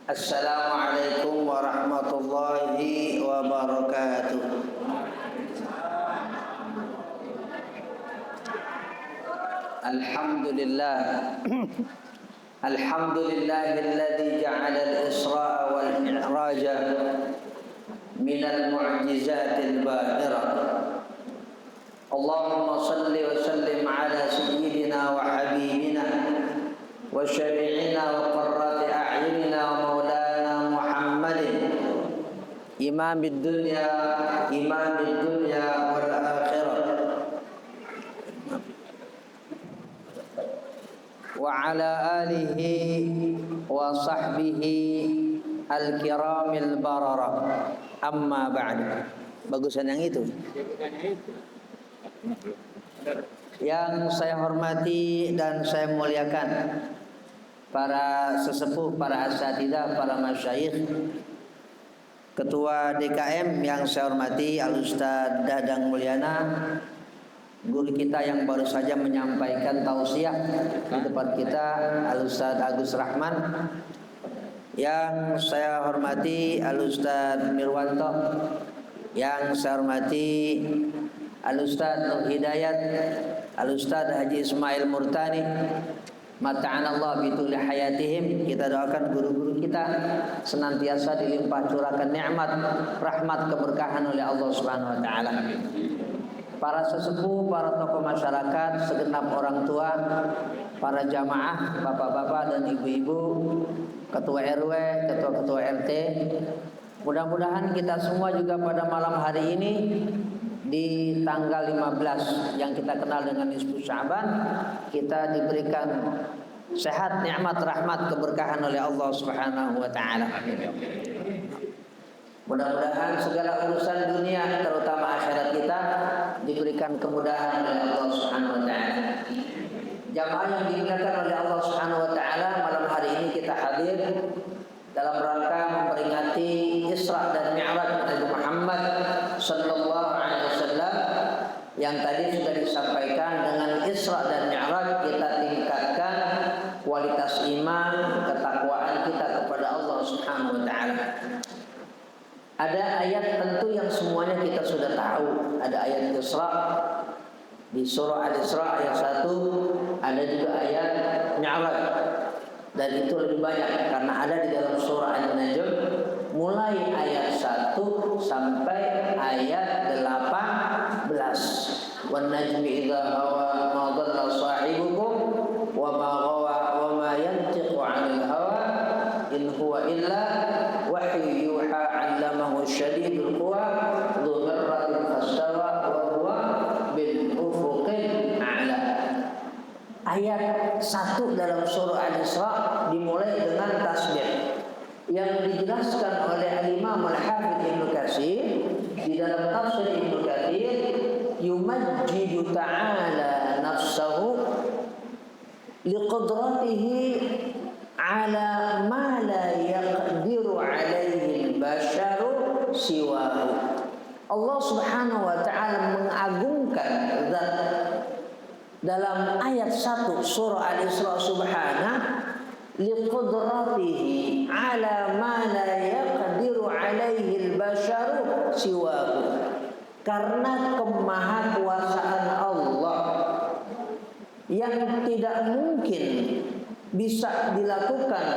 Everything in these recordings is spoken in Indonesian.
Assalamualaikum warahmatullahi wabarakatuh. Alhamdulillah. Alhamdulillahilladzi ja'ala al-Isra' wal Mi'raj min al-mu'jizatil bahirah. Allahumma salli wa sallim ala sayyidina wa habibina wa syafi'ina wa qurrati a'yunina wa maulana Muhammadin imamid dunya wal akhirah wa ala alihi wa sahbihi al-kiramil bararah. Amma ba'du. Bagusan yang itu. Yang saya hormati dan saya muliakan para sesepuh, para asatidzah, para masyayikh, Ketua DKM yang saya hormati Al-Ustaz Dadang Mulyana, guru kita yang baru saja menyampaikan tausiah di depan kita, Al-Ustaz Agus Rahman. Yang saya hormati Al-Ustaz Mirwanto, yang saya hormati Al-Ustaz Nur Hidayat, Al-Ustaz Haji Ismail Murtani, mata'anallah bituli hayatihim. Kita doakan guru-guru kita senantiasa dilimpah curahkan nikmat, rahmat, keberkahan oleh Allah Subhanahu wa taala. Para sesepuh, para tokoh masyarakat, segenap orang tua, para jamaah, bapak-bapak dan ibu-ibu, ketua RW, ketua-ketua RT. Mudah-mudahan kita semua juga pada malam hari ini di tanggal 15 yang kita kenal dengan Nisfu Sya'ban, kita diberikan sehat, nikmat, rahmat, keberkahan oleh Allah Subhanahu wa taala. Mudah-mudahan segala urusan dunia terutama akhirat kita diberikan kemudahan oleh Allah Subhanahu wa taala. Jamaah yang dimuliakan oleh Allah Subhanahu wa taala, malam hari ini kita hadir dalam rangka memperingati Isra dan Mi'raj Nabi Muhammad sallallahu alaihi wasallam yang tadi sudah disampaikan. Dengan Isra dan Mi'raj kita tingkatkan kualitas iman, ketakwaan kita kepada Allah Subhanahu wa taala. Ada ayat tentu yang semuanya kita sudah tahu. Ada ayat Isra di surah Al-Isra ayat 1, ada juga ayat Mi'raj. Dan itu lebih banyak karena ada di dalam surah An-Najm mulai ayat 1 sampai ayat 18. Wan najmi idza hawa ma dhalla sahibukum wa ma ghawa wa ma yantiqu 'anil hawa in huwa illa wahyu yuha 'allamahu syadidul quwa dzu mirratin fastawa wa huwa bil ufuqil a'la. Ayat 1 dalam surah Al-Isra dimulai dengan tasbih yang dijelaskan oleh Al-Imam Al-Hafidz Ibnu Katsir di dalam tafsir Ibnu Katsir, yumajjidu ta'ala nafsahu liqudratihi ala ma la yaqdiru alaihi al-basharu siwahu. Allah Subhanahu wa taala mengagungkan zat dalam ayat 1 surah Al-Isra subhanahu liqudratihi ala ma la yaqdiru alaihi al-basharu siwahu, karena kemahakuasaan Allah yang tidak mungkin bisa dilakukan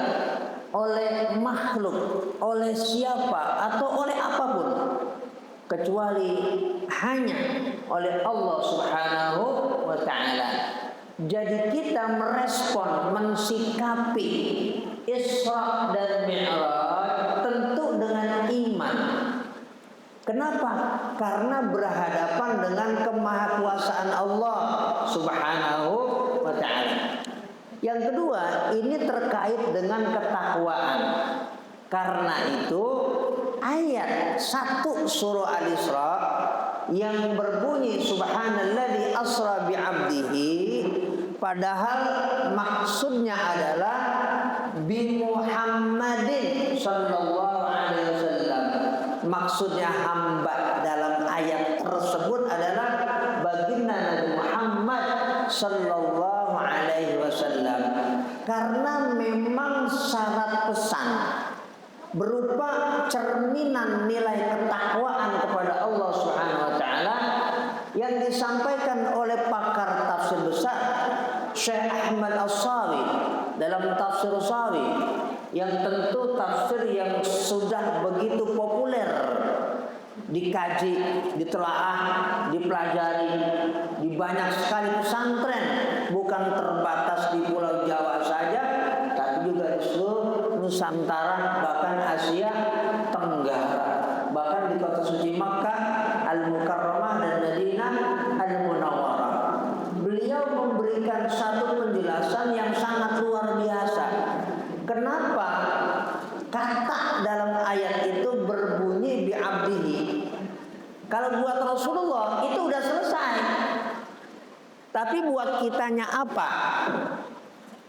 oleh makhluk, oleh siapa atau oleh apapun kecuali hanya oleh Allah Subhanahu wa taala. Jadi kita merespon, mensikapi Isra dan Mi'raj tentu dengan iman. Kenapa? Karena berhadapan dengan kemahakuasaan Allah Subhanahu wa taala. Yang kedua, ini terkait dengan ketakwaan. Karena itu ayat 1 surah Al-Isra yang berbunyi subhanalladzi asra bi'abdihi, padahal maksudnya adalah bi Muhammadin sallallahu alaihi wasallam. Maksudnya hamba dalam ayat tersebut adalah baginda Nabi Muhammad sallallahu alaihi wasallam. Karena memang syarat pesan berupa cerminan nilai ketakwaan kepada Allah Subhanahu wa taala yang disampaikan oleh pakar tafsir besar Syekh Ahmad As-Sawi dalam tafsir Sawi, yang tentu tafsir yang sudah begitu populer dikaji, ditelaah, dipelajari di banyak sekali pesantren, bukan terbatas di Pulau Jawa saja, tapi juga di seluruh Nusantara, bahkan Asia Tenggara, bahkan di kota suci Makkah Al-Mukarramah dan Madinah Al-Munawwarah. Beliau memberikan satu penjelasan yang sangat luar biasa. Kenapa kata dalam ayat itu berbunyi bi'abdihi? Kalau buat Rasulullah itu udah selesai. Tapi buat kitanya apa?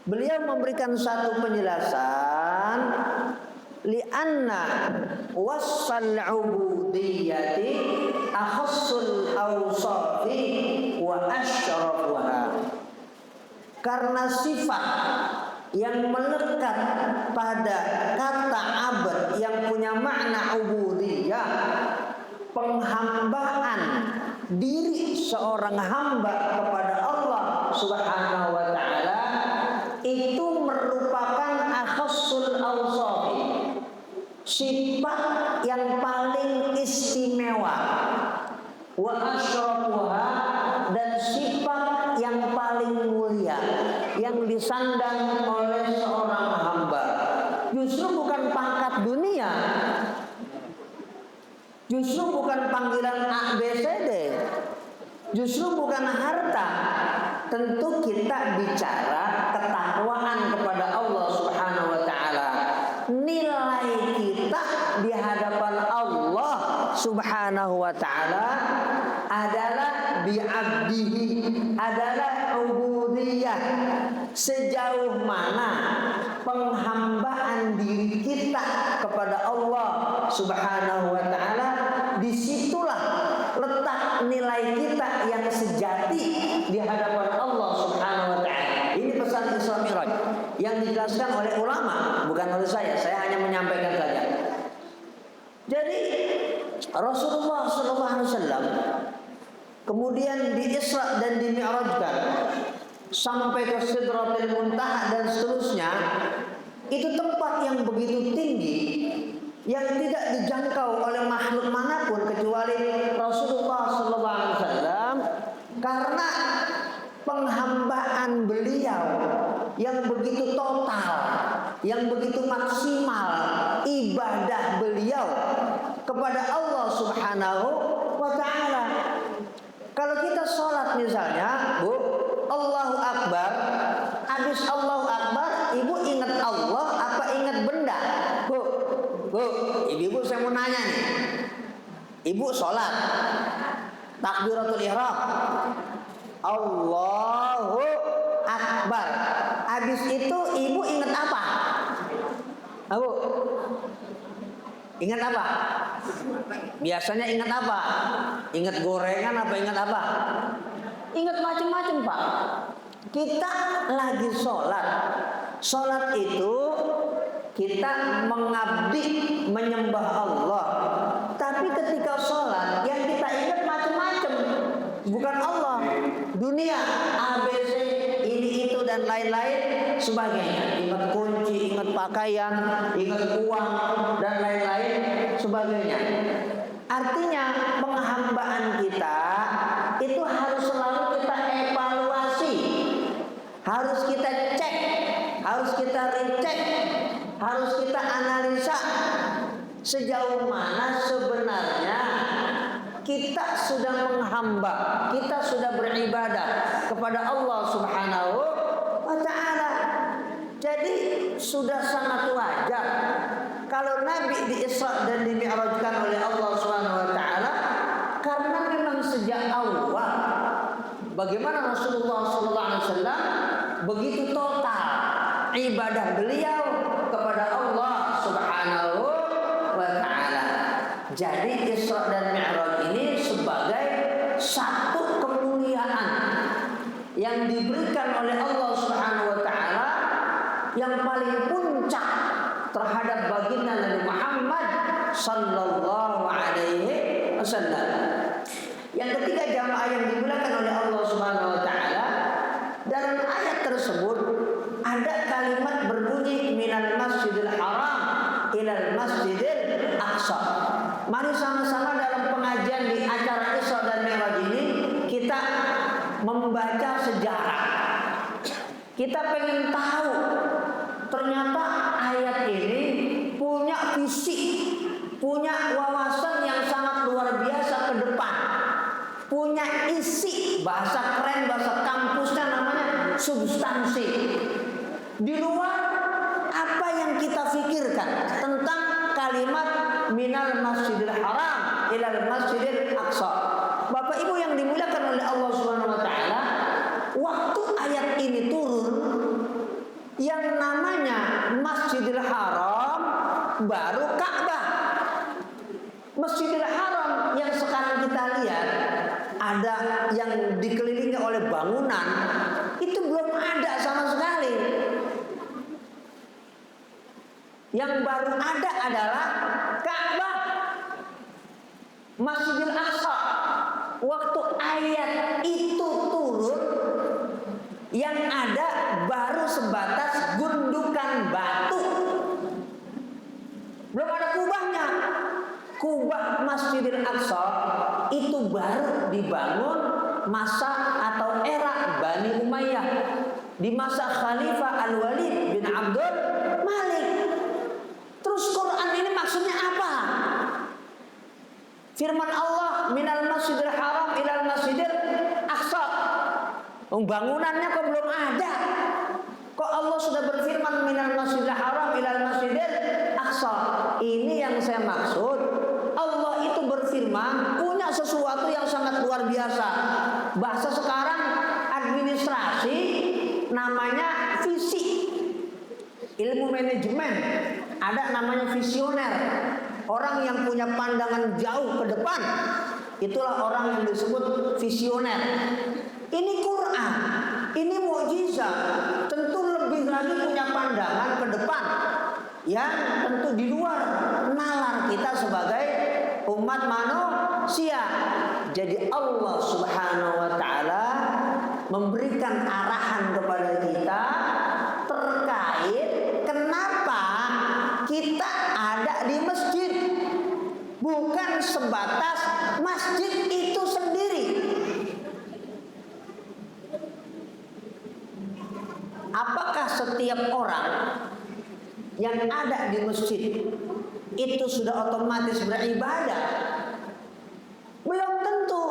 Beliau memberikan satu penjelasan, li'anna wassal ubudiyyati akhassul awsafi wa asyrafuha. Karena sifat yang melekat pada kata abd yang punya makna ubudiyah, penghambaan diri seorang hamba kepada Allah Subhanahu wa taala, itu merupakan akhassul awsafi, sifat yang paling istimewa, wa asyrafuha, dan sifat yang paling mulia yang disandang oleh seorang hamba. Justru bukan pangkat dunia, justru bukan panggilan A, B, C, D, justru bukan harta. Tentu kita bicara ketakwaan kepada Allah Subhanahu wa taala. Nilai kita di hadapan Allah Subhanahu wa taala adalah bi'abdihi, adalah ubudiyah. Sejauh mana penghambaan diri kita kepada Allah Subhanahu wa taala, disitulah letak nilai kita yang sejati di hadapan Allah Subhanahu wa taala. Ini pesan Isra Mi'raj yang dijelaskan oleh ulama, bukan oleh saya hanya menyampaikan saja. Jadi Rasulullah SAW kemudian di Isra dan di Mi'rajkan sampai ke Sidratul Muntaha dan seterusnya. Itu tempat yang begitu tinggi yang tidak dijangkau oleh makhluk manapun kecuali Rasulullah SAW, karena penghambaan beliau yang begitu total, yang begitu maksimal, ibadah beliau kepada Allah Subhanahu wa taala. Kalau kita sholat misalnya, Bu, Allahu Akbar, habis Allahu Akbar, ibu ingat Allah apa ingat benda? Bu, ibu saya mau nanya nih. Ibu sholat, takbiratul ihram, Allahu Akbar, habis itu ibu ingat apa? Bu, ingat apa? Biasanya ingat apa? Ingat gorengan apa ingat apa? Ingat macam-macam, Pak. Kita lagi sholat. Sholat itu kita mengabdi, menyembah Allah. Tapi ketika sholat yang kita ingat macam-macam, bukan Allah, dunia, ABC, ini itu dan lain-lain sebagainya. Ingat kunci, ingat pakaian, ingat uang dan lain-lain sebagainya. Artinya penghambaan kita itu harus selalu kita evaluasi, harus kita cek, harus kita recek, harus kita analisa sejauh mana sebenarnya kita sudah menghamba, kita sudah beribadah kepada Allah Subhanahu wa taala. Jadi sudah sangat wajar kalau Nabi di Isra dan di Mi'rajkan oleh Allah Subhanahu wa taala, karena memang sejak awal bagaimana Rasulullah SAW begitu total ibadah beliau kepada Allah Subhanahu wa taala. Jadi Isra dan Mi'raj ini sebagai satu kemuliaan yang diberikan oleh Allah Subhanahu wa taala, yang paling puncak terhadap baginda Nabi Muhammad sallallahu alaihi wasallam. Yang ketiga, jamaah yang dimuliakan oleh Allah Subhanahu wa taala, dalam ayat tersebut ada kalimat berbunyi minal masjidil haram ilal masjidil aqsa. Mari sama-sama dalam pengajian di acara Isra dan Mi'raj ini kita membaca sejarah. Kita pengen tahu ternyata ayat ini punya visi, punya wawasan yang sangat luar biasa ke depan, punya isi, bahasa keren, bahasa kampusnya namanya substansi. Di luar apa yang kita pikirkan tentang kalimat minal masjidil haram ilal masjidil aqsa. Bapak Ibu yang dimuliakan oleh Allah Subhanahu wa taala, waktu ayat ini turun, yang namanya Masjidil Haram baru Ka'bah. Masjidil Haram yang sekarang kita lihat ada yang dikelilingi oleh bangunan, itu belum ada sama sekali. Yang baru ada adalah Ka'bah. Masjidil Aqsa, waktu ayat itu turun, yang ada baru sebatas gundukan batu. Belum ada kubahnya. Kubah Masjidil Aqsa itu baru dibangun masa atau era Bani Umayyah, di masa Khalifah Al-Walid bin Abdul Malik. Terus Quran ini maksudnya apa? Firman Allah minal masjidil haram ilal masjidil aqsa. Bangunannya kok belum ada. Kok Allah sudah berfirman minal masjidil haram ilal masjidil aqsa. Ini yang saya maksud. Allah itu berfirman punya sesuatu yang sangat luar biasa. Bahasa sekarang administrasi namanya visi. Ilmu manajemen ada namanya visioner. Orang yang punya pandangan jauh ke depan, itulah orang yang disebut visioner. Ini Quran, ini mukjizat, tentu lebih lagi punya pandangan ke depan, yang tentu di luar nalar kita sebagai umat manusia. Jadi Allah Subhanahu wa taala memberikan arahan kepada kita terkait kenapa kita ada di masjid, bukan sebatas masjid itu sendiri. Apakah setiap orang yang ada di masjid itu sudah otomatis beribadah? Belum tentu.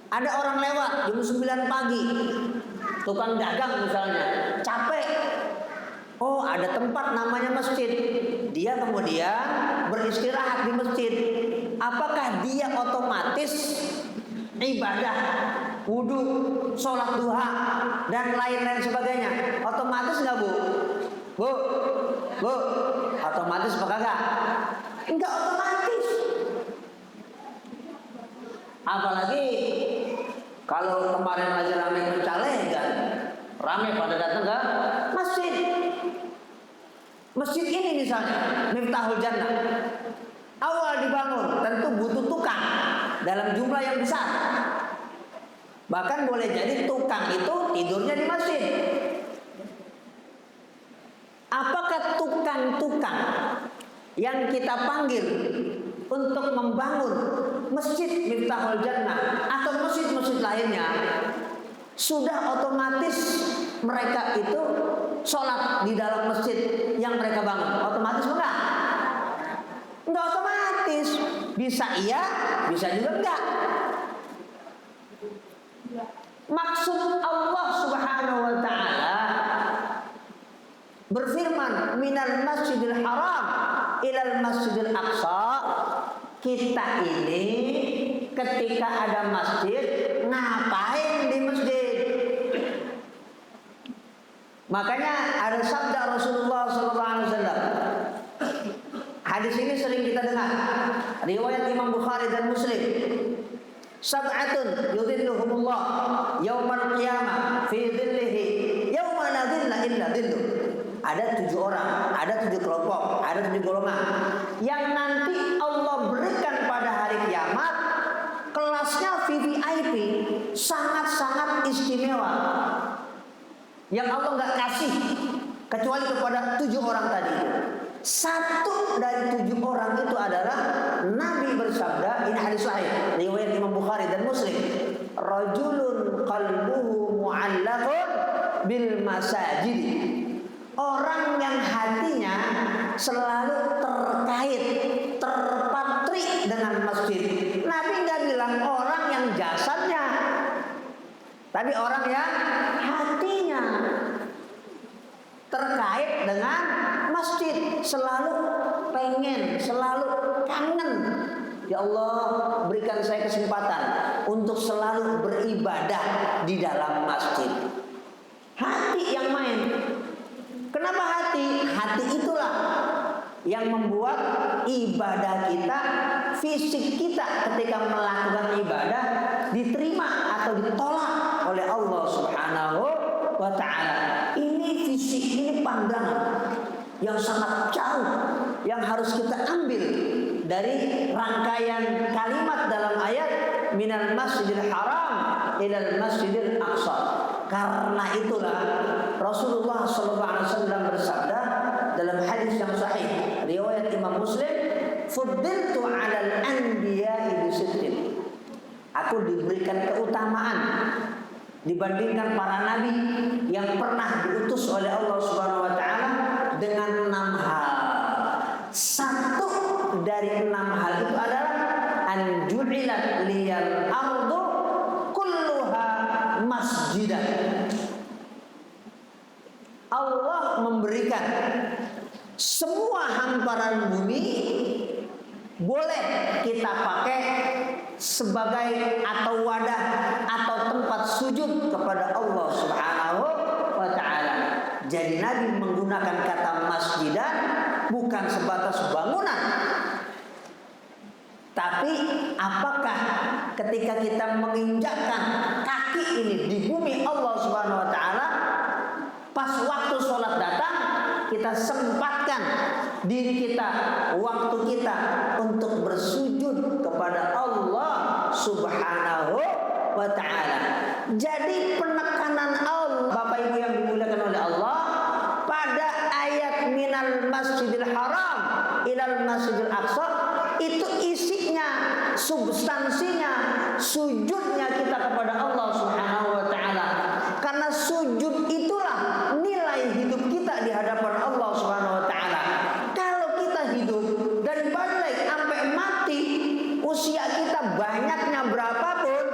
Ada orang lewat jam 9 pagi, tukang dagang misalnya, capek. Oh, ada tempat namanya masjid. Dia kemudian beristirahat di masjid. Apakah dia otomatis ibadah, wudhu, sholat duha, dan lain-lain sebagainya? Otomatis nggak, Bu? Bu? Bu? Otomatis apa kagak? Enggak otomatis. Apalagi kalau kemarin lagi ramai Pencalegan, ramai pada datang ke masjid. Masjid ini misalnya Miftahul Jannah, awal dibangun tentu butuh tukang dalam jumlah yang besar. Bahkan boleh jadi tukang itu tidurnya di masjid. Apakah tukang-tukang yang kita panggil untuk membangun masjid Miftahul Jannah atau masjid-masjid lainnya sudah otomatis mereka itu sholat di dalam masjid yang mereka bangun? Otomatis enggak? Enggak otomatis. Bisa iya, bisa juga enggak. Maksud Allah Subhanahu wa taala berfirman minal masjidil haram ilal masjidil aqsa, kita ini ketika ada masjid ngapain di masjid? Makanya ada sabda Rasulullah SAW. Hadis ini sering kita dengar, riwayat Imam Bukhari dan Muslim. Sab'atun yudhilluhumullah yaumal qiyamah fi dhillihi yauma la dhilla illa dhilluh. Ada 7 orang, ada Ada 7 kelompok, ada 7 golongan yang nanti Allah berikan pada hari kiamat kelasnya VVIP, sangat-sangat istimewa, yang Allah nggak kasih kecuali kepada 7 orang tadi. Satu dari 7 orang itu adalah Nabi bersabda, ini hadis sahih riwayat Imam Bukhari dan Muslim, rajulun qalbuhu mu'allaqun bil masajid, orang yang hatinya selalu terkait, terpatri dengan masjid. Nabi nggak bilang orang yang jasadnya, tapi orang yang hatinya terkait dengan masjid, selalu pengen, selalu kangen. Ya Allah, berikan saya kesempatan untuk selalu beribadah di dalam masjid. Hati yang main. Kenapa hati? Hati itulah yang membuat ibadah kita, fisik kita ketika melakukan ibadah diterima atau ditolak oleh Allah Subhanahu wa ta'ala. Ini fisik, ini pandangan yang sangat jauh yang harus kita ambil dari rangkaian kalimat dalam ayat minal masjidil haram ilal masjidil aqsa. Karena itulah Rasulullah SAW bersabda dalam hadis yang sahih riwayat Imam Muslim, fuddiltu 'alal anbiya'i bisittin, aku diberikan keutamaan dibandingkan para nabi yang pernah diutus oleh Allah Subhanahu wa taala dengan 6 hal. Satu dari 6 hal itu adalah an ju'ilat liyal ardu kulluha masjidan. Allah memberikan semua hamparan bumi boleh kita pakai sebagai atau wadah atau tempat sujud kepada Allah Subhanahu wa ta'ala. Jadi Nabi menggunakan kata masjidan bukan sebatas bangunan, tapi apakah ketika kita menginjakkan kaki ini di bumi Allah Subhanahu wa ta'ala, pas waktu sholat datang kita sempatkan diri kita, waktu kita untuk bersujud kepada Allah Subhanahu wa ta'ala. Jadi penekanan Allah, Bapak Ibu yang dimuliakan oleh Allah, pada ayat minal masjidil haram ilal masjidil aqsa, itu isinya, substansinya, sujudnya kita kepada Allah Subhanahu wa ta'ala. Karena sujud itulah nilai hidup kita di hadapan Allah Subhanahu wa ta'ala. Kalau kita hidup dari balik sampai mati, usia kita banyaknya berapapun,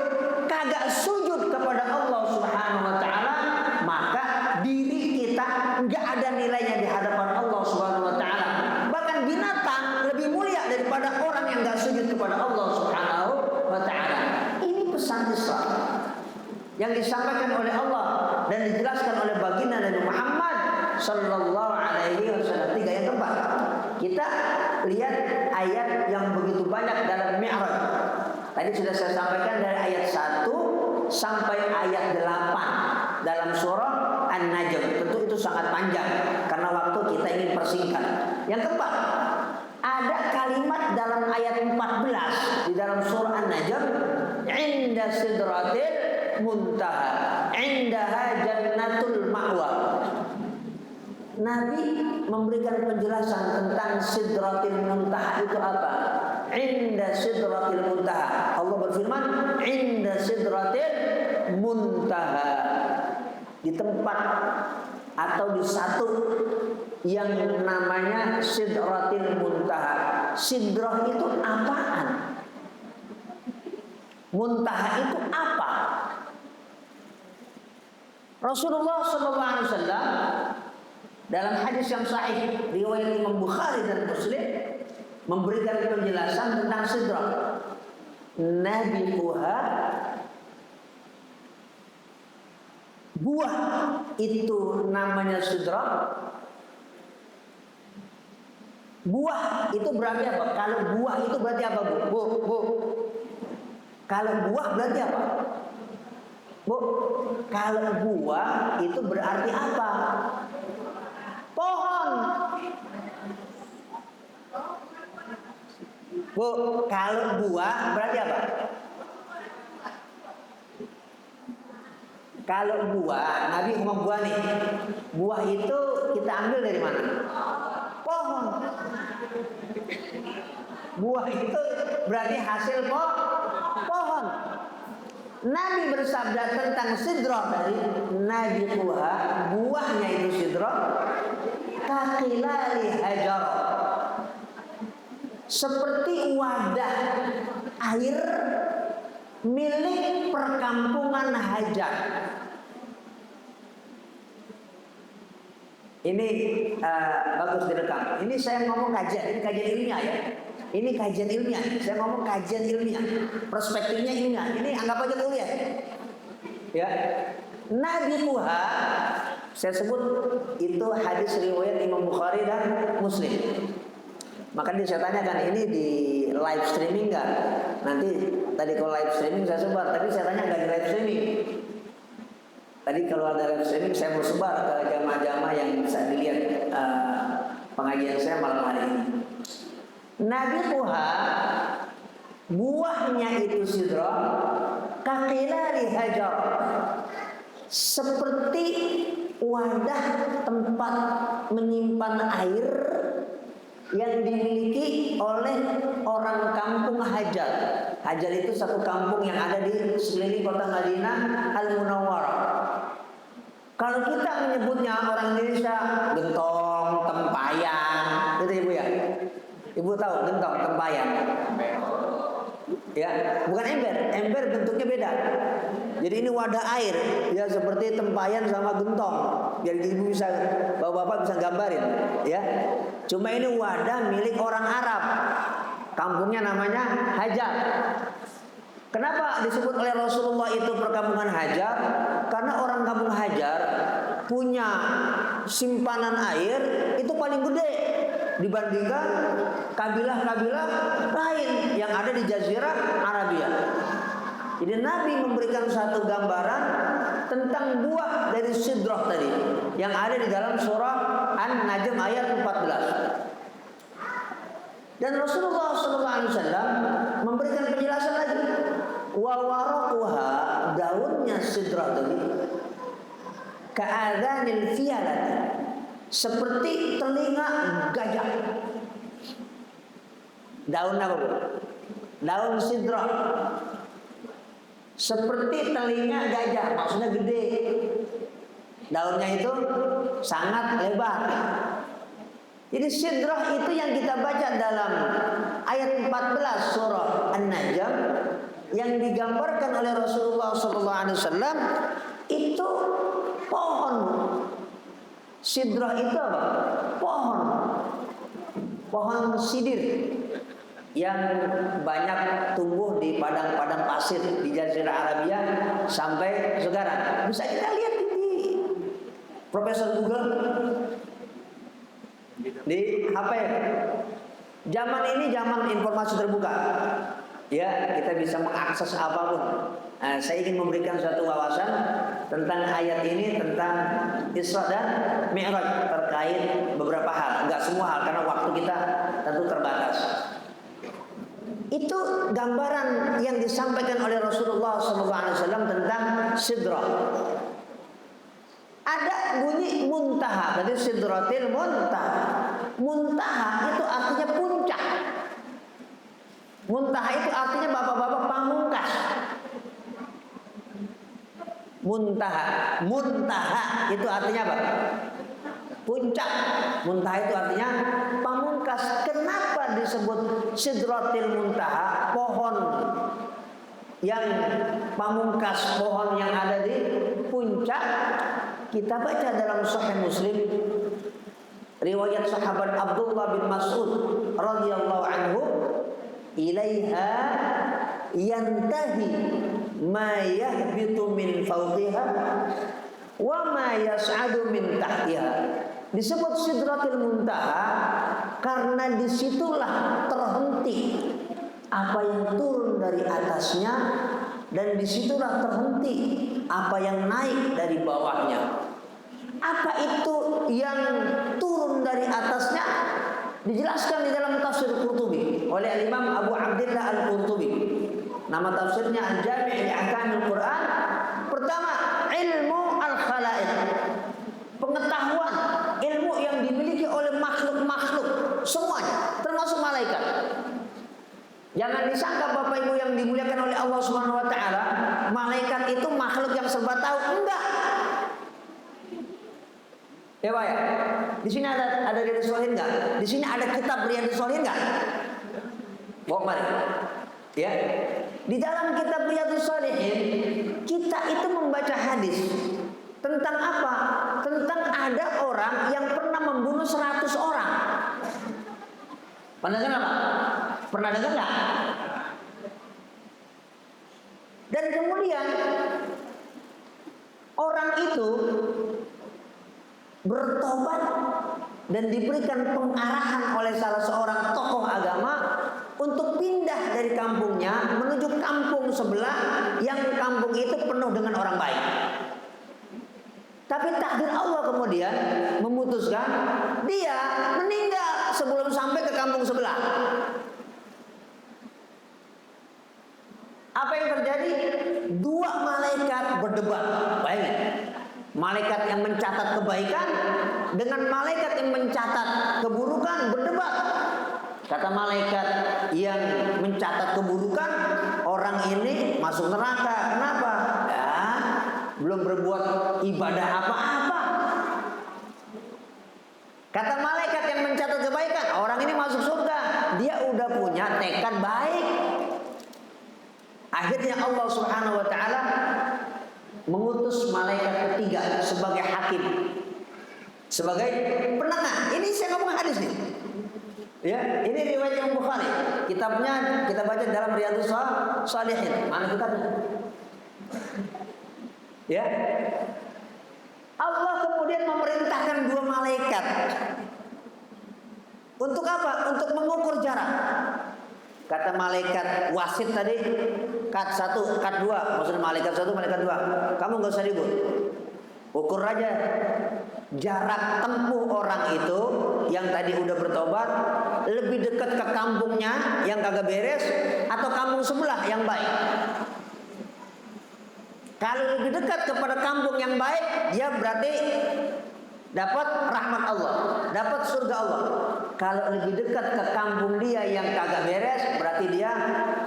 kagak sujud kepada Allah Subhanahu wa ta'ala, maka diri kita nggak ada nilainya di hadapan Allah Subhanahu wa ta'ala. Bahkan binatang lebih mulia daripada orang yang nggak sujud kepada Allah Subhanahu wa ta'ala. Ini pesan Islam yang disampaikan oleh Allah dan dijelaskan oleh baginda Nabi Muhammad sallallahu alaihi wasallam. 3 yang keempat, kita lihat ayat yang begitu banyak dalam Mi'raj. Tadi sudah saya sampaikan dari ayat 1 sampai ayat 8 dalam surah An-Najm. Tentu itu sangat panjang karena waktu kita ingin persingkat. Yang keempat, ada kalimat dalam ayat 14 di dalam surah An-Najm, inda sidratil muntaha indaha jannatul ma'wa. Nabi memberikan penjelasan tentang sidratil muntaha itu apa. Inda sidratil muntaha, Allah berfirman inda sidratil muntaha, di tempat atau di satu yang namanya sidratil muntaha. Sidrah itu apaan? Muntaha itu apa? Rasulullah SAW dalam hadis yang sahih riwayat Imam Bukhari dan Muslim memberikan penjelasan tentang sidrah. Nabiquha, buah itu namanya sidrah. Buah itu berarti apa? Kalau buah itu berarti apa, Bu? Bu. Kalau buah berarti apa? Bu, kalau buah itu berarti apa? Pohon. Bu, kalau buah berarti apa? Kalau buah, Nabi ngomong buah nih. Buah itu kita ambil dari mana? Pohon. Buah itu berarti hasil pohon. Nabi bersabda tentang sidrah dari Nabi Tuha, buahnya itu sidrah, kakilali hajar, seperti wadah air milik perkampungan Hajar. Ini bagus direkam. Ini saya ngomong kajian, ini kajian ilmiah ya. Ini kajian ilmiah. Saya ngomong kajian ilmiah. Perspektifnya ilmiah. Ini anggap aja kuliah. Ya. Nabi Tuha, saya sebut itu hadis riwayat Imam Bukhari dan Muslim. Makanya saya tanyakan ini di live streaming nggak? Nanti tadi kalau live streaming saya sebar, tapi saya tanya nggak di live streaming. Tadi kalau ada live streaming saya mau sebar ke jamaah-jamaah yang bisa dilihat pengajian saya malam hari ini. Nabi Tuha, buahnya itu sidrah, kakilari hajar, seperti wadah tempat menyimpan air yang dimiliki oleh orang kampung Hajar. Hajar itu satu kampung yang ada di sekeliling kota Madinah Al-Munawwarah. Kalau kita menyebutnya orang Indonesia gentong, tempayan, gitu Ibu ya. Ibu tahu gentong, tempayan? Ya, bukan ember. Ember bentuknya beda. Jadi ini wadah air, ya seperti tempayan sama gentong. Biar ibu bisa, bapak-bapak bisa gambarin, ya. Cuma ini wadah milik orang Arab. Kampungnya namanya Hajar. Kenapa disebut oleh Rasulullah itu perkampungan Hajar? Karena orang kampung Hajar punya simpanan air itu paling gede dibandingkan kabilah-kabilah lain yang ada di Jazirah Arabia. Jadi Nabi memberikan satu gambaran tentang buah dari sidrah tadi yang ada di dalam surah An-Najm ayat 14. Dan Rasulullah SAW memberikan penjelasan lagi. Wa waraquha, daunnya sidrah tadi, ka'adhanil fiyalat, seperti telinga gajah. Daun apa bu? Daun sidrah seperti telinga gajah, maksudnya gede. Daunnya itu sangat lebar. Jadi sidrah itu yang kita baca dalam ayat 14 surah An-Najm yang digambarkan oleh Rasulullah SAW itu pohon. Sidrah itu apa? Pohon. Pohon sidir yang banyak tumbuh di padang-padang pasir di Jazirah Arabia sampai sekarang. Bisa kita lihat di Profesor Google, di HP. Zaman ini zaman informasi terbuka. Ya, kita bisa mengakses apapun. Saya ingin memberikan suatu wawasan tentang ayat ini, tentang Isra dan Mi'raj terkait beberapa hal. Enggak semua hal karena waktu kita tentu terbatas. Itu gambaran yang disampaikan oleh Rasulullah SAW tentang sidrah. Ada bunyi muntaha, berarti sidratil muntaha. Muntaha itu artinya puncak. Muntaha itu artinya bapak-bapak pamungkas. Muntaha, muntaha itu artinya apa? Puncak. Muntaha itu artinya pamungkas. Kenapa disebut sidratil muntaha? Pohon yang pamungkas, pohon yang ada di puncak. Kita baca dalam Sahih Muslim riwayat sahabat Abdullah bin Mas'ud radhiyallahu anhu, ilaiha yantahi ma yahbitu min fawqiha wa ma yas'adu min tahtiha. Disebut sidratil muntaha karena disitulah terhenti apa yang turun dari atasnya, dan disitulah terhenti apa yang naik dari bawahnya. Apa itu yang turun dari atasnya? Dijelaskan di dalam tafsir Qurtubi oleh Imam Abu Abdillah Al-Qurtubi. Nama tafsirnya Al-Jami' li Ahkamil Quran. Pertama, ilmu al-khalaiq. Pengetahuan, ilmu yang dimiliki oleh makhluk-makhluk semuanya, termasuk malaikat. Jangan disangka Bapak Ibu yang dimuliakan oleh Allah Subhanahu wa taala, malaikat itu makhluk yang serba tahu. Enggak. Ya Pak ya. Di sini ada Riyadhus Shalihin enggak? Di sini ada kitab Riyadhus Shalihin enggak? Bawa mari. Ya. Di dalam kitab Riyadhus Shalihin kita itu membaca hadis tentang apa? Tentang ada orang yang pernah membunuh 100 orang. Pernah dengar apa? Pernah dengar enggak? Dan kemudian orang itu bertobat dan diberikan pengarahan oleh salah seorang tokoh agama untuk pindah dari kampungnya menuju kampung sebelah yang kampung itu penuh dengan orang baik. Tapi takdir Allah kemudian memutuskan dia meninggal sebelum sampai ke kampung sebelah. Apa yang terjadi? Dua malaikat berdebat. Bayangin. Malaikat yang mencatat kebaikan dengan malaikat yang mencatat keburukan berdebat. Kata malaikat yang mencatat keburukan, orang ini masuk neraka. Kenapa? Ya, belum berbuat ibadah apa-apa. Kata malaikat yang mencatat kebaikan, orang ini masuk surga. Dia udah punya tekad baik. Akhirnya Allah Subhanahu wa taala mengutus malaikat ketiga sebagai hakim, sebagai penengah. Ini saya ngomong hadis nih. Ya, ini riwayat Imam Bukhari. Kitabnya kita baca dalam Riyadhus Shalihin. Mana kitabnya? Ya. Allah kemudian memerintahkan dua malaikat. Untuk apa? Untuk mengukur jarak. Kata malaikat wasit tadi, kat 1, kat 2, maksudnya malaikat 1, malaikat 2. Kamu nggak usah ribut. Ukur aja jarak tempuh orang itu yang tadi udah bertobat lebih dekat ke kampungnya yang kagak beres atau kampung sebelah yang baik. Kalau lebih dekat kepada kampung yang baik, dia berarti dapat rahmat Allah, dapat surga Allah. Kalau lebih dekat ke kampung dia yang kagak beres, berarti dia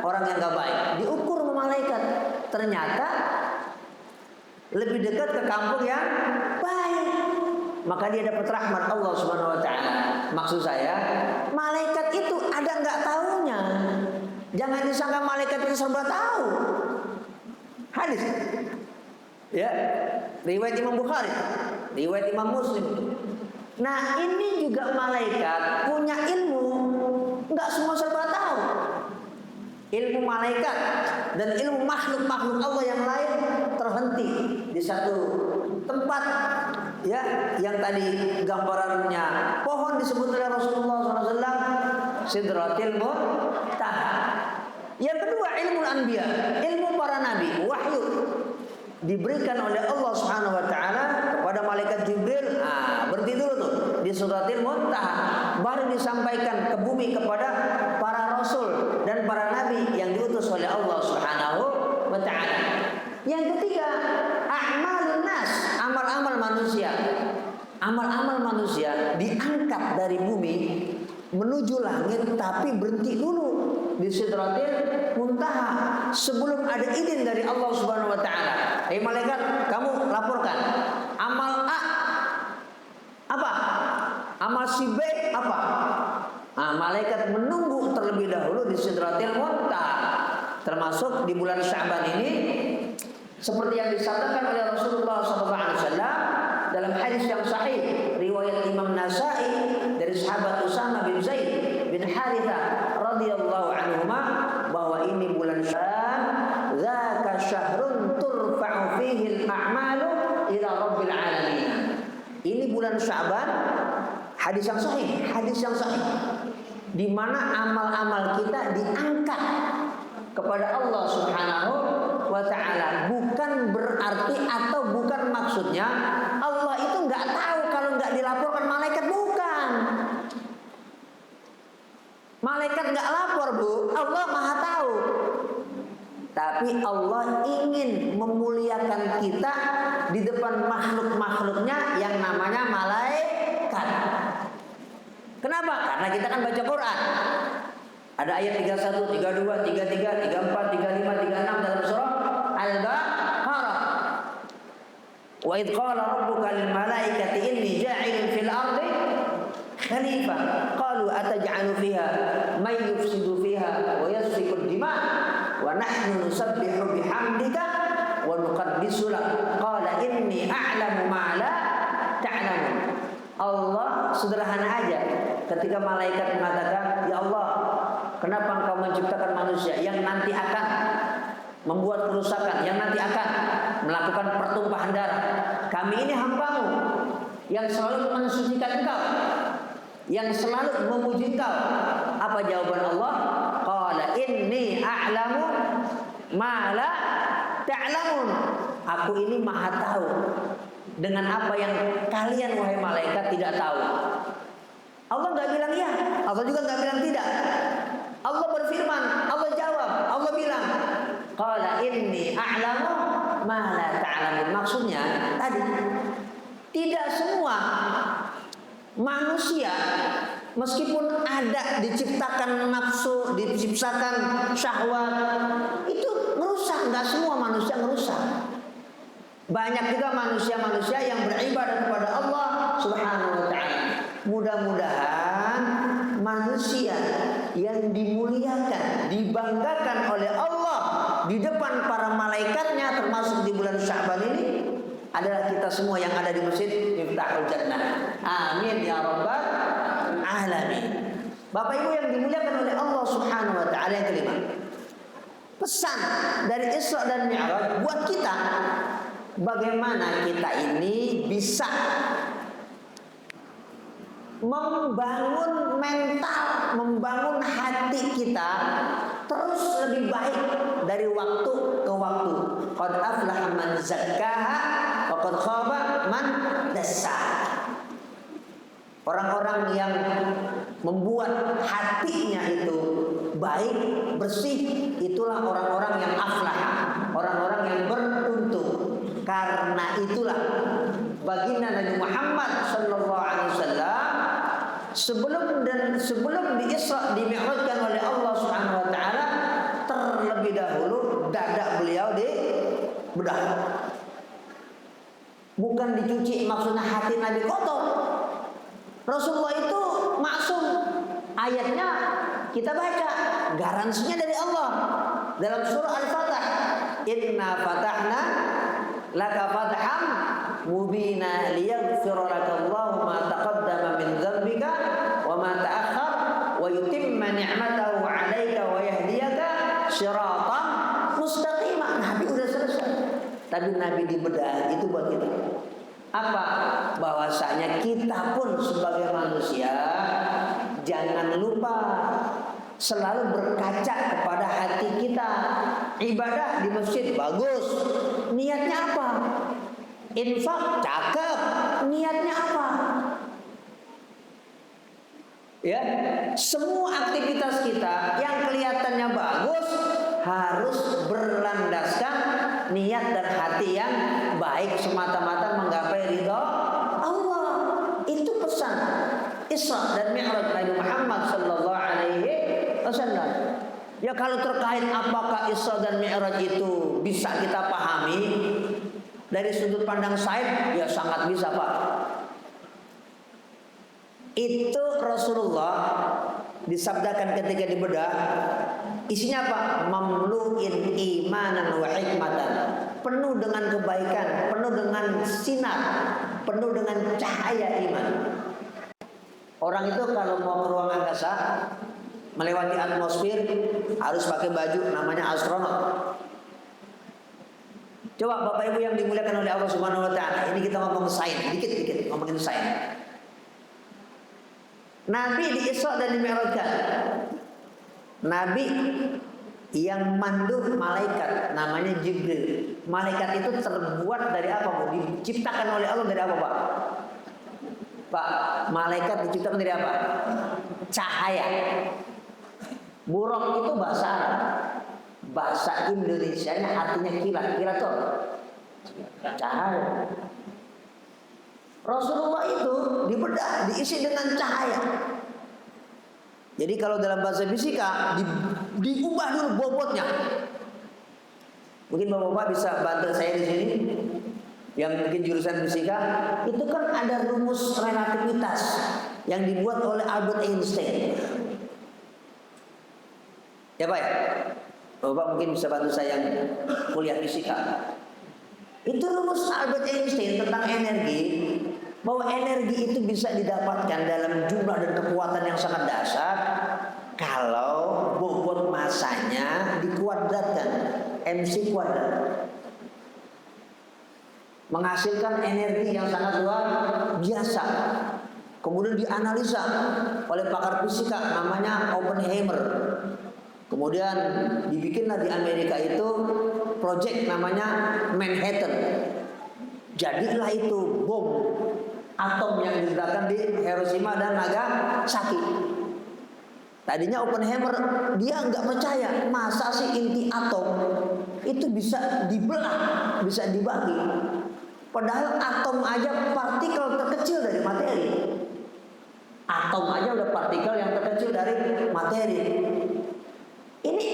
orang yang gak baik. Diukur sama malaikat. Ternyata lebih dekat ke kampung yang baik, maka dia dapat rahmat Allah Subhanahu wa taala. Maksud saya, malaikat itu ada nggak tahunya. Jangan disangka malaikat itu serba tahu. Hadis. Ya, riwayat Imam Bukhari, riwayat Imam Muslim. Nah, ini juga malaikat punya ilmu, nggak semua serba tahu. Ilmu malaikat dan ilmu makhluk-makhluk Allah yang lain terhenti di satu tempat, ya, yang tadi gambarannya pohon disebut oleh Rasulullah SAW, Sidratil Muntaha. Yang kedua, ilmu anbiya, ilmu para nabi, wahyu diberikan oleh Allah Subhanahu wa taala kepada malaikat Jibril. Berhenti dulu tuh di Sidratil Muntaha, baru disampaikan ke bumi kepada para rasul dan para nabi yang diutus oleh Allah Subhanahu wa taala. Yang ketiga, a'malun nas, amal-amal manusia. Amal-amal manusia diangkat dari bumi menuju langit, tapi berhenti dulu di Sidratil Muntaha sebelum ada izin dari Allah Subhanahu wa taala. Malaikat, kamu laporkan amal A apa? Amal si B apa? Malaikat menunggu terlebih dahulu di Sidratil Muntaha. Termasuk di bulan Sya'ban ini, seperti yang disabdakan oleh Rasulullah SAW dalam hadis yang sahih riwayat Imam Nasai dari sahabat Usama bin Zaid bin Harithah radhiyallahu anhuma, bahwa ini bulan Sya'ban, dzaka syahrun turfa'u fihi al-a'malu ila rabbil alamin. Ini bulan Sya'ban, hadis yang sahih, di mana amal-amal kita diangkat kepada Allah Subhanahu wa taala. Bukan berarti atau bukan maksudnya Allah itu nggak tahu kalau nggak dilaporkan malaikat, bukan. Malaikat nggak lapor, Bu. Allah Maha tahu. Tapi Allah ingin memuliakan kita di depan makhluk-makhluknya yang namanya malaikat. Kenapa? Karena kita kan baca Quran. Ada ayat 31, 32, 33, 34, 35, 36 dalam surah Al-Baqarah. Wa idh qala rabbuka lil malaikati inni ja'ilun fil ardi khalifah. Qalu ataj'alu fiha may yufsidu fiha wa yasfiku ad-dima' wa nahnu nusabbihu bihamdika wa nuqaddisu lak. Qala inni a'lamu ma la ta'lamun. Allah sederhana aja ketika malaikat mengatakan, "Ya Allah, kenapa Engkau menciptakan manusia yang nanti akan membuat kerusakan, yang nanti akan melakukan pertumpahan darah? Kami ini hamba-Mu yang selalu mensucikan Engkau, yang selalu memuji Engkau." Apa jawaban Allah? Qala inni a'lamu ma la ta'lamun. Aku ini maha tahu dengan apa yang kalian wahai malaikat tidak tahu. Allah nggak bilang ya, Allah juga nggak bilang tidak. Allah berfirman, Allah jawab, Allah bilang, qala inni a'lamu ma la ta'lamun. Maksudnya tadi tidak semua manusia meskipun ada diciptakan nafsu, diciptakan syahwat, itu merusak. Nggak semua manusia merusak. Banyak juga manusia-manusia yang beribadah kepada Allah Subhanahu wa ta'ala. Mudah-mudahan manusia yang dimuliakan, dibanggakan oleh Allah di depan para malaikatnya, termasuk di bulan Sya'ban ini, adalah kita semua yang ada di masjid Miftahul Jannah. Amin ya rabbal alamin. Bapak Ibu yang dimuliakan oleh Allah Subhanahu wa ta'ala, yang kelima, pesan dari Isra dan Mi'raj buat kita, bagaimana kita ini bisa membangun mental, membangun hati kita terus lebih baik dari waktu ke waktu. Qad aflaha man zakkaha wa qad khaba man dassaha. Orang-orang yang membuat hatinya itu baik, bersih, itulah orang-orang yang aflah, orang-orang yang beruntung. Karena itulah baginda Nabi Muhammad sallallahu alaihi wasallam sebelum di-Isra di-Mi'rajkan oleh Allah Subhanahu wa taala, terlebih dahulu dada beliau dibedah. Bukan dicuci, maksudnya hati Nabi kotor. Rasulullah itu maksum. Ayatnya kita baca, garansinya dari Allah dalam surah Al-Fatah. Inna fatahna laka fatham mubina liyaghfira laka Allahu ma taqaddama min dzambika wa ma ta'akhkhar wa yutimma ni'matahu 'alaika wa yahdiyaka shiratan mustaqima. Nabi udah selesai. Tapi Nabi dibedah itu buat kita. Apa? Bahwasanya kita pun sebagai manusia jangan lupa selalu berkaca kepada hati kita. Ibadah di masjid bagus, niatnya apa? Infak cakep, niatnya apa? Ya, semua aktivitas kita yang kelihatannya bagus harus berlandaskan niat dan hati yang baik semata-mata menggapai ridha Allah. Itu pesan Isra dan Mi'raj Nabi Muhammad sallallahu alaihi wasallam. Ya, kalau terkait apakah Isra dan Mi'raj itu bisa kita pahami dari sudut pandang sains, ya sangat bisa, Pak. Itu Rasulullah disabdakan ketika dibedah, isinya apa? Mamlu'in imanan wa hikmatan. Penuh dengan kebaikan, penuh dengan sinar, penuh dengan cahaya iman. Orang itu kalau mau ke ruang angkasa, melewati atmosfer, harus pakai baju namanya astronot. Coba Bapak Ibu yang dimuliakan oleh Allah Subhanahu wa taala, ini kita ngomong sains, dikit-dikit ngomongin sains. Nabi di Isra dan Mi'rajkan. Nabi yang mandu malaikat namanya Jibril. Malaikat itu terbuat dari apa? Diciptakan oleh Allah dari apa, Pak? Pak, malaikat diciptakan dari apa? Cahaya. Buraq itu bahasa Arab. Bahasa Indonesianya artinya kilat. Kilat itu cahaya. Rasulullah itu dibedah, diisi dengan cahaya. Jadi kalau dalam bahasa fisika diubah dulu bobotnya. Mungkin bapak-bapak bisa bantu saya di sini yang mungkin jurusan fisika, itu kan ada rumus relativitas yang dibuat oleh Albert Einstein. Ya Pak ya? Bapak mungkin bisa bantu saya yang kuliah fisika. Itu rumus Albert Einstein tentang energi, bahwa energi itu bisa didapatkan dalam jumlah dan kekuatan yang sangat dahsyat kalau bobot masanya dikuadratkan, MC kuadrat, menghasilkan energi yang sangat luar biasa. Kemudian dianalisa oleh pakar fisika namanya Oppenheimer. Kemudian dibikinlah di Amerika itu proyek namanya Manhattan. Jadilah itu bom atom yang diledakan di Hiroshima dan Nagasaki. Tadinya Oppenheimer dia nggak percaya, masa sih inti atom itu bisa dibelah, bisa dibagi. Padahal atom aja partikel terkecil dari materi. Atom aja udah partikel yang terkecil dari materi. Ini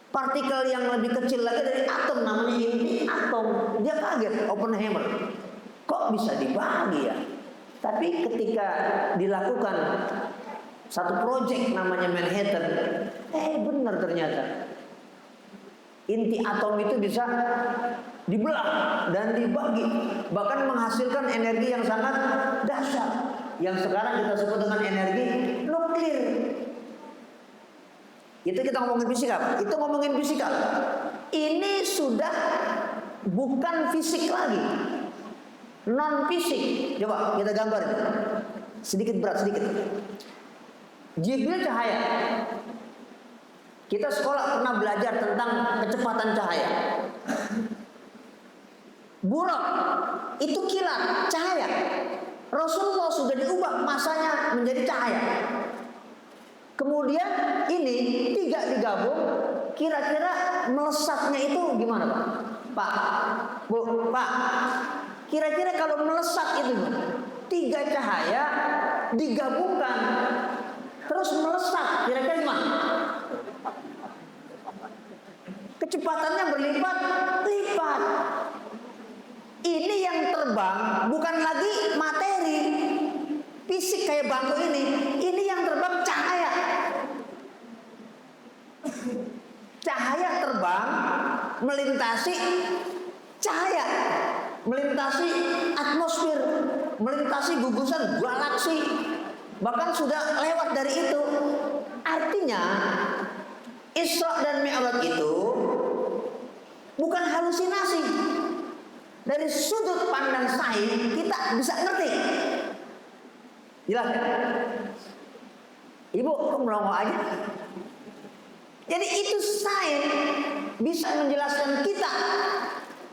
partikel yang lebih kecil lagi dari atom, namanya inti atom. Dia kaget, Oppenheimer, kok bisa dibagi ya? Tapi ketika dilakukan satu proyek namanya Manhattan, benar ternyata inti atom itu bisa dibelah dan dibagi, bahkan menghasilkan energi yang sangat dahsyat, yang sekarang kita sebut dengan energi nuklir. Itu kita ngomongin fisika, itu ngomongin fisika. Ini sudah bukan fisik lagi, non fisik. Coba kita gambar, sedikit berat sedikit. Jibril cahaya. Kita sekolah pernah belajar tentang kecepatan cahaya. Buraq itu kilat, cahaya. Rasulullah sudah diubah masanya menjadi cahaya. Kemudian ini tiga digabung, kira-kira melesatnya itu gimana Pak? Pak, Bu, Pak, kira-kira kalau melesat itu tiga cahaya digabungkan terus melesat, kira-kira gimana? Kecepatannya berlipat-lipat. Ini yang terbang bukan lagi materi fisik kayak bangku ini yang terbang cahaya. Cahaya terbang melintasi cahaya, melintasi atmosfer, melintasi gugusan galaksi, bahkan sudah lewat dari itu. Artinya Isra dan Mi'raj itu bukan halusinasi. Dari sudut pandang sains kita bisa ngerti. Jelas ya? Ibu kok melongo aja? Jadi itu sains bisa menjelaskan kita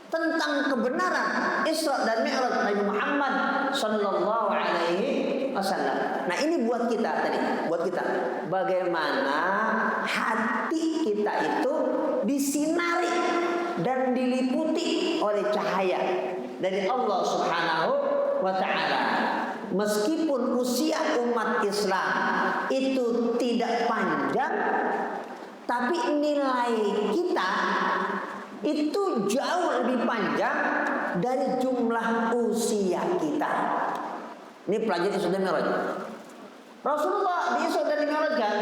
tentang kebenaran Isra dan Mi'raj Nabi Muhammad sallallahu alaihi wasallam. Nah, ini buat kita tadi, buat kita bagaimana hati kita itu disinari dan diliputi oleh cahaya dari Allah Subhanahu wa taala. Meskipun usia umat Islam itu tidak panjang, tapi nilai kita itu jauh lebih panjang dari jumlah usia kita. Ini pelajaran Isra dan Mi'raj. Rasulullah di Isra dan Mi'raj kan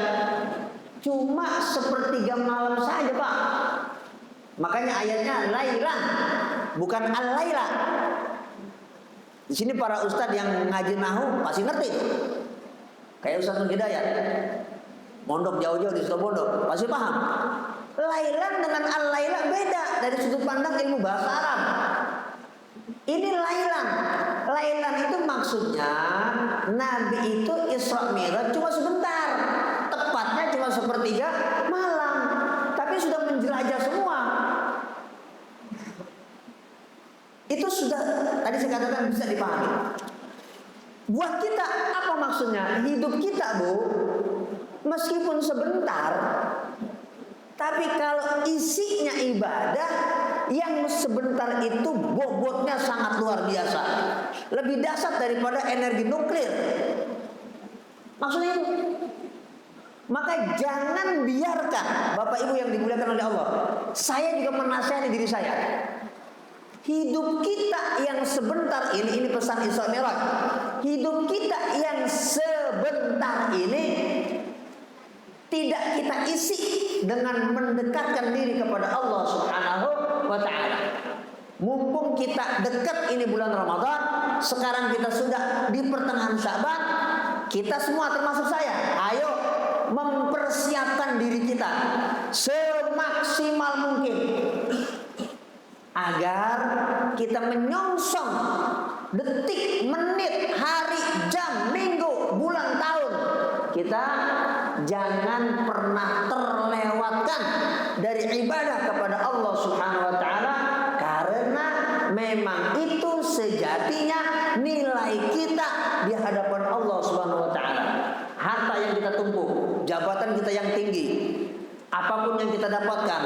cuma sepertiga malam saja Pak. Makanya ayatnya lailan, bukan al-laila. Di sini para ustadz yang ngaji nahu pasti ngerti itu. Kayak Ustaz Nur Hidayat, mondok jauh-jauh di Situbondo, pasti paham. Lailan dengan al-laila beda dari sudut pandang ilmu bahasa Arab. Ini lailan. Lailan itu maksudnya Nabi itu Isra Mi'raj cuma sebentar, tepatnya cuma sepertiga malam, tapi sudah menjelajah semua. Itu sudah tadi saya katakan bisa dipahami. Buat kita apa maksudnya? Hidup kita, Bu, meskipun sebentar, tapi kalau isinya ibadah, yang sebentar itu bobotnya sangat luar biasa, lebih dahsyat daripada energi nuklir. Maksudnya itu. Maka jangan biarkan, Bapak Ibu yang dimuliakan oleh Allah, saya juga menasihati diri saya. Hidup kita yang sebentar ini pesan Isra Mi'raj. Hidup kita yang sebentar ini tidak kita isi dengan mendekatkan diri kepada Allah Subhanahu wa ta'ala. Mumpung kita dekat ini bulan Ramadan, sekarang kita sudah di pertengahan Sya'ban, kita semua termasuk saya, ayo mempersiapkan diri kita semaksimal mungkin agar kita menyongsong detik, menit, hari, jam, minggu, bulan, tahun. Kita jangan pernah terlewatkan dari ibadah kepada Allah Subhanahu wa ta'ala, karena memang itu sejatinya nilai kita di hadapan Allah Subhanahu wa ta'ala. Harta yang kita tumpuk, jabatan kita yang tinggi, apapun yang kita dapatkan,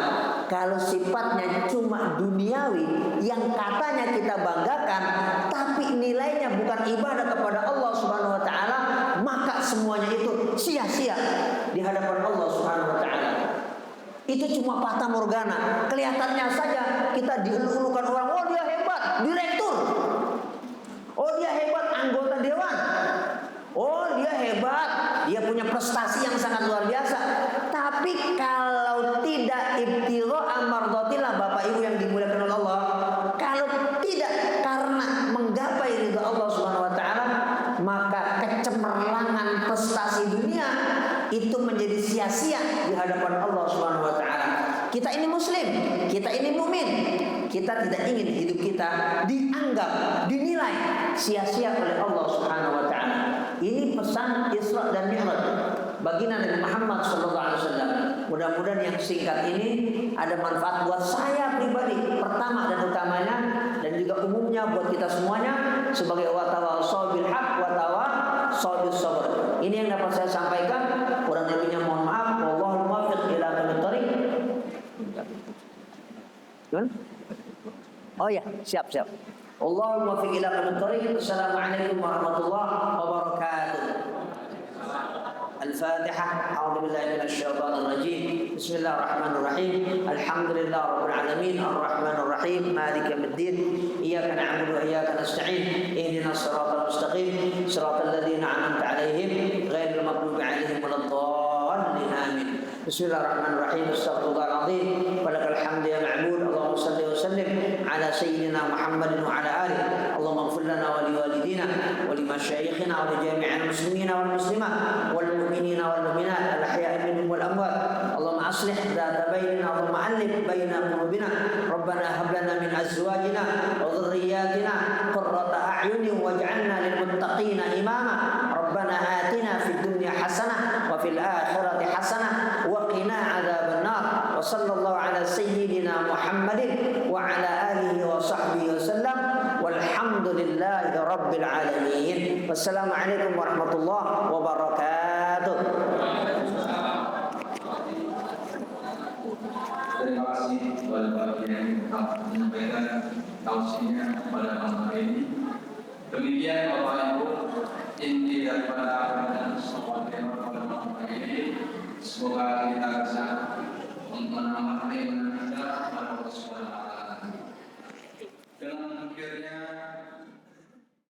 kalau sifatnya cuma duniawi, yang katanya kita banggakan, tapi nilainya bukan ibadah kepada Allah Subhanahu wa ta'ala, maka semuanya itu sia-sia di hadapan Allah Subhanahu wa ta'ala. Itu cuma fata morgana. Kelihatannya saja kita dielu-elukan orang, oh dia hebat, direktur. Oh dia hebat, anggota dewan. Oh dia hebat, dia punya prestasi yang sangat luar biasa. Tapi kalau tidak ibtigha mardatillah, Bapak Ibu yang dimuliakan oleh Allah, kalau tidak karena menggapai ridha Allah Subhanahu wa ta'ala, maka kecemerlangan prestasi dunia itu menjadi sia-sia di hadapan Allah Subhanahu wa ta'ala. Kita ini muslim, kita ini mukmin. Kita tidak ingin hidup kita dianggap, dinilai sia-sia oleh Allah Subhanahu wa ta'ala. Ini pesan Isra dan Mi'raj baginda Nabi Muhammad SAW. Mudah-mudahan yang singkat ini ada manfaat buat saya pribadi, pertama dan utamanya, dan juga umumnya buat kita semuanya sebagai watawassaw bil haq watawassaw bis sabr. Ini yang dapat saya sampaikan. Kurang lebihnya mohon maaf. Wallahul muwaffiq ila aqwamit thoriq. Oh ya, siap. Allahul muwaffiq ila aqwamit thoriq. Assalamualaikum warahmatullahi wabarakatuh. Al-Fatihah. A'udzu billahi minasy syaithanir rajim. Bismillahirrahmanirrahim. Alhamdulillah rabbil alamin, arrahmanir rahim, maliki yaumiddin. Iyyaka na'budu wa iyyaka nasta'in. Ihdinas siratal mustaqim, siratal ladzina an'amta 'alaihim ghairil maghdubi 'alaihim waladdallin. Amin. Bismillahirrahmanirrahim. Astaghfirullahaladzim. Walakal hamdu ya ma'bud. Allahumma salli wa sallim ala sayyidina Muhammadin wa ala alihi. Allahumma ighfir lana wa liwalidina wa limasyayikhina wa li jami'il muslimina wal muslimat wal mu'minina wal mu'minat al ahya'i minhum wal amwat. Allahumma aslih dhata bainina, Allahumma alif baina qulubina. Rabbana hab lana min azwajina wa dhurriyyatina qurrata a'yunin waj'alna lil muttaqina imama. Rabbana atina fid dunya hasanah wa fil akhirati hasanah wa qina adzaban nar. Wa sallallahu ala sayyidina Muhammadin wa ala alihi wa sahbihi wasallam. Walhamdulillahi rabbil alamin. Wassalamualaikum warahmatullahi wabarakatuh. Terima kasih kepada Bapak yang telah menyampaikan tausiahnya pada malam hari ini. Demikian Bapak Ibu, inti daripada dan soal tema pada malam hari ini. Semoga kita bisa menambah ilmu kita pada Allah Subhanahu wa ta'ala.